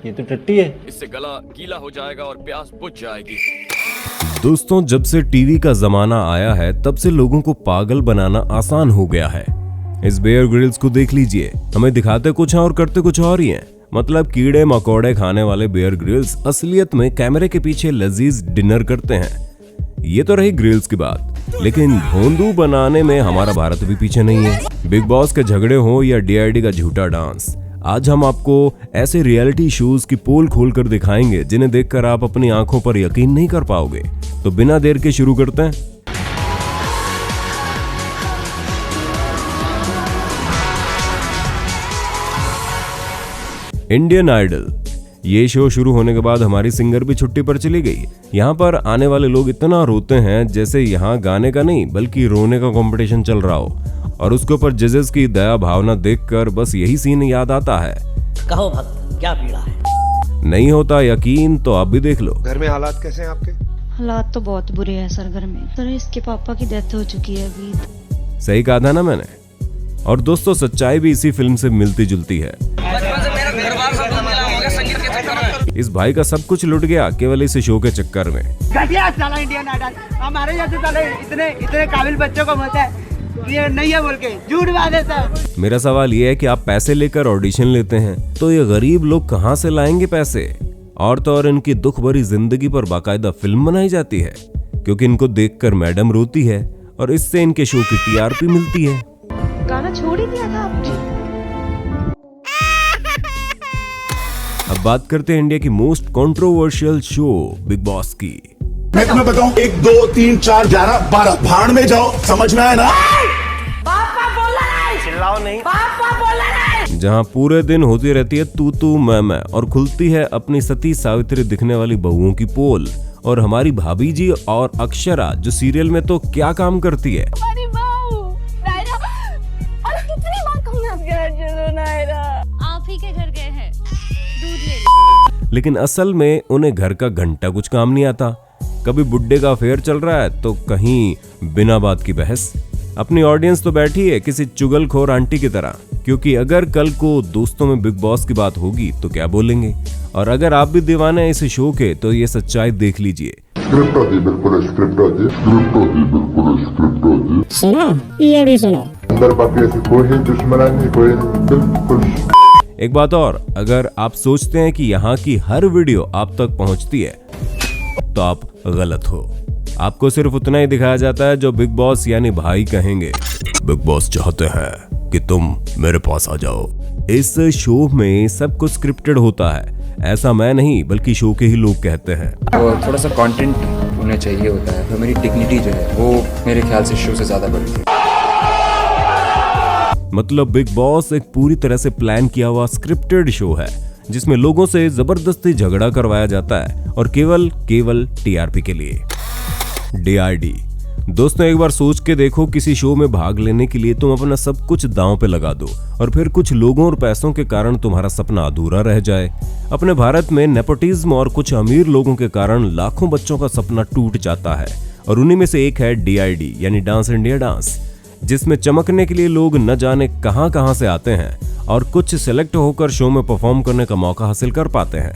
ये तो टट्टी है। इससे गला गीला हो जाएगा और प्यास बुझ जाएगी। दोस्तों, जब से टीवी का जमाना आया है तब से लोगों को पागल बनाना आसान हो गया है। इस बेयर ग्रिल्स को देख लीजिए, हमें दिखाते कुछ हैं और करते कुछ और ही हैं। मतलब कीड़े मकोड़े खाने वाले बेयर ग्रिल्स असलियत में कैमरे के पीछे लजीज डिनर करते हैं। ये तो रही ग्रिल्स की बात, लेकिन भोंदू बनाने में हमारा भारत भी पीछे नहीं है। बिग बॉस के झगड़े हो या डीआईडी का झूठा डांस, आज हम आपको ऐसे रियलिटी शोज की पोल खोलकर दिखाएंगे जिन्हें देखकर आप अपनी आंखों पर यकीन नहीं कर पाओगे। तो बिना देर के शुरू करते हैं। Indian idol. ये शो शुरू होने के बाद हमारी सिंगर भी छुट्टी पर चली गई। यहाँ पर आने वाले लोग इतना रोते हैं जैसे यहाँ गाने का नहीं बल्कि रोने का कंपटीशन चल रहा हो, और उसके ऊपर जजेस की दया भावना देखकर बस यही सीन याद आता है। कहो भक्त, क्या पीड़ा है? नहीं होता यकीन तो आप भी देख लो। घर में हालात कैसे हैं आपके? हालात तो बहुत बुरे हैं सर घर में। सर इसके पापा की डेथ हो चुकी है अभी। सही कहा था ना मैंने। और दोस्तों, सच्चाई भी इसी फिल्म से मिलती जुलती है। इस भाई का सब कुछ लुट गया केवल इस शो के चक्कर में। इंडियन आइडल हमारे जैसे इतने काबिल बच्चों को मिलता है, ये नहीं है बोल के झूठ बात है सर। मेरा सवाल ये है कि आप पैसे लेकर ऑडिशन लेते हैं तो ये गरीब लोग कहाँ से लाएंगे पैसे? और तो और इनकी दुख भरी जिंदगी पर बाकायदा फिल्म बनाई जाती है, क्योंकि इनको देखकर मैडम रोती है और इससे इनके शो की टीआरपी मिलती है। गाना छोड़ ही दिया था आपने। अब बात करते हैं इंडिया की most controversial show big boss की। मैं तुम्हें बताऊं, 1 2 3 4 11 12 भाड़ में जाओ, समझ में आया ना? पापा बोला नहीं, चिल्लाओ नहीं। पापा बोला नहीं। जहां पूरे दिन होती रहती है तू मैं और खुलती है अपनी सती सावित्री दिखने वाली बहुओं की पोल। और हमारी भाभी जी और अक्षरा जो सीरियल में तो क्या काम करती है। आप ही के घर गए हैं, दूध ले। लेकिन असल में उन्हें घर का घंटा कुछ काम नहीं आता। कभी बुड्ढे का अफेयर चल रहा है तो कहीं बिना बात की बहस। अपनी ऑडियंस तो बैठी है किसी चुगलखोर आंटी की तरह, क्योंकि अगर कल को दोस्तों में बिग बॉस की बात होगी तो क्या बोलेंगे। और अगर आप भी दीवाने हैं इस शो के तो ये सच्चाई देख लीजिए। एक बात और, अगर आप सोचते हैं कि यहाँ की हर वीडियो आप तक पहुँचती है तो आप गलत हो। आपको सिर्फ उतना ही दिखाया जाता है जो बिग बॉस यानी भाई कहेंगे। बिग बॉस चाहते हैं कि तुम मेरे पास आ जाओ। इस शो में सब कुछ स्क्रिप्टेड होता है। ऐसा मैं नहीं बल्कि शो के ही लोग कहते हैं। थोड़ा सा कंटेंट होना चाहिए होता है, तो मेरी डिग्निटी जो है वो मेरे ख्याल से शो से ज्यादा बढ़ती है। मतलब बिग बॉस एक पूरी तरह से प्लान किया हुआ स्क्रिप्टेड शो है जिसमें लोगों से जबरदस्ती झगड़ा करवाया जाता है और केवल टीआरपी के लिए। डीआईडी। दोस्तों, एक बार सोच के देखो, किसी शो में भाग लेने के लिए तुम अपना सब कुछ दांव पे लगा दो और फिर कुछ लोगों और पैसों के कारण तुम्हारा सपना अधूरा रह जाए। अपने भारत में नेपोटिज्म और कुछ अमीर लोगों के कारण लाखों बच्चों का सपना टूट जाता है, और उन्हीं में से एक है डीआईडी यानी डांस इंडिया डांस, जिसमें चमकने के लिए लोग न जाने कहां से आते हैं और कुछ सिलेक्ट होकर शो में परफॉर्म करने का मौका हासिल कर पाते हैं।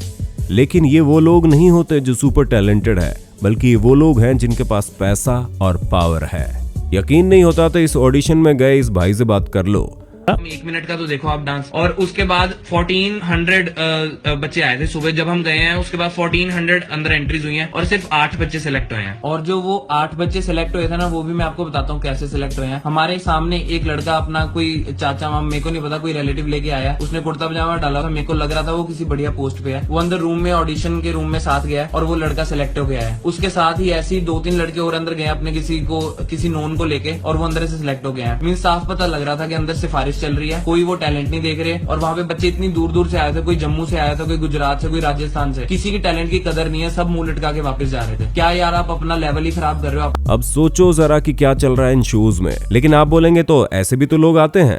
लेकिन ये वो लोग नहीं होते जो सुपर टैलेंटेड है, बल्कि वो लोग हैं जिनके पास पैसा और पावर है। यकीन नहीं होता तो इस ऑडिशन में गए इस भाई से बात कर लो। 1 मिनट का तो देखो आप डांस। और उसके बाद 1400 बच्चे आए थे सुबह जब हम गए हैं। उसके बाद 1400 अंदर एंट्रीज हुई हैं और सिर्फ 8 बच्चे सिलेक्ट हुए हैं। और जो वो 8 बच्चे सिलेक्ट हुए थे ना, वो भी मैं आपको बताता हूँ कैसे सिलेक्ट हुए हैं। हमारे सामने एक लड़का अपना कोई चाचा मामा, मेरे को नहीं पता, कोई रिलेटिव लेके आया। उसने कुर्ता पजामा डाला था, मेरे को लग रहा था वो किसी बढ़िया पोस्ट पे है। वो अंदर रूम में ऑडिशन के रूम में साथ गया और वो लड़का सिलेक्ट हो गया है। उसके साथ ही ऐसी 2-3 लड़के और अंदर गए अपने किसी नोन को लेके, और वो अंदर से सिलेक्ट हो गया है। मीन साफ पता लग रहा था कि अंदर सिफारिश चल रही है, कोई वो टैलेंट नहीं देख रहे। और वहाँ पे बच्चे इतनी दूर दूर से आए थे, कोई जम्मू से आया था, कोई गुजरात से, कोई राजस्थान से। किसी की टैलेंट की कदर नहीं है, सब मुंह लटका के वापस जा रहे थे। क्या यार, आप अपना लेवल ही खराब कर रहे हो। अब सोचो जरा कि क्या चल रहा है इन शोज में। लेकिन आप बोलेंगे तो ऐसे भी तो लोग आते हैं।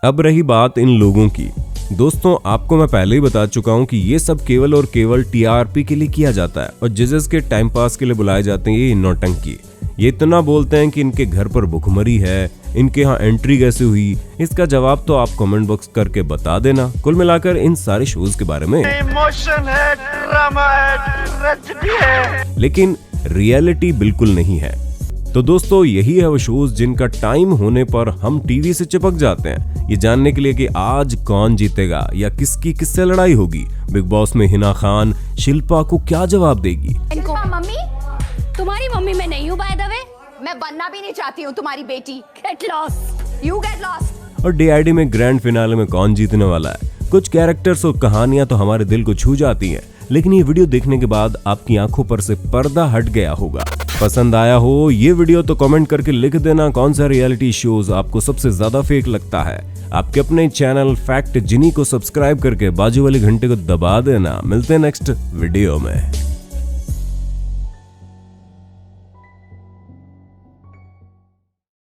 अब रही बात इन लोगों की। दोस्तों, आपको मैं पहले ही बता चुका हूं कि ये सब केवल और केवल टीआरपी के लिए किया जाता है और जजेस के टाइम पास के लिए बुलाए जाते हैं ये नौटंकी। ये इतना बोलते हैं कि इनके घर पर भुखमरी है, इनके यहाँ एंट्री कैसे हुई, इसका जवाब तो आप कमेंट बॉक्स करके बता देना। कुल मिलाकर इन सारे शोज के बारे में इमोशन है, ड्रामा है, ट्रेजेडी है, लेकिन रियलिटी बिल्कुल नहीं है। तो दोस्तों यही है वो शोज जिनका टाइम होने पर हम टीवी से चिपक जाते हैं, ये जानने के लिए कि आज कौन जीतेगा या किसकी किससे लड़ाई होगी। बिग बॉस में हिना खान शिल्पा को क्या जवाब देगी। मम्मी, तुम्हारी मम्मी मैं नहीं हूँ बाय द वे, मैं बनना भी नहीं चाहती हूँ तुम्हारी बेटी। Get lost, you get lost. और DID में ग्रैंड फिनाले में कौन जीतने वाला है। कुछ कैरेक्टर्स और कहानियां तो हमारे दिल को छू जाती हैं, लेकिन ये वीडियो देखने के बाद आपकी आंखों पर से पर्दा हट गया होगा। पसंद आया हो ये वीडियो तो कमेंट करके लिख देना कौन सा रियलिटी शोज आपको सबसे ज्यादा फेक लगता है। आपके अपने चैनल फैक्ट जिनी को सब्सक्राइब करके बाजू वाले घंटे को दबा देना। मिलते हैं नेक्स्ट वीडियो में।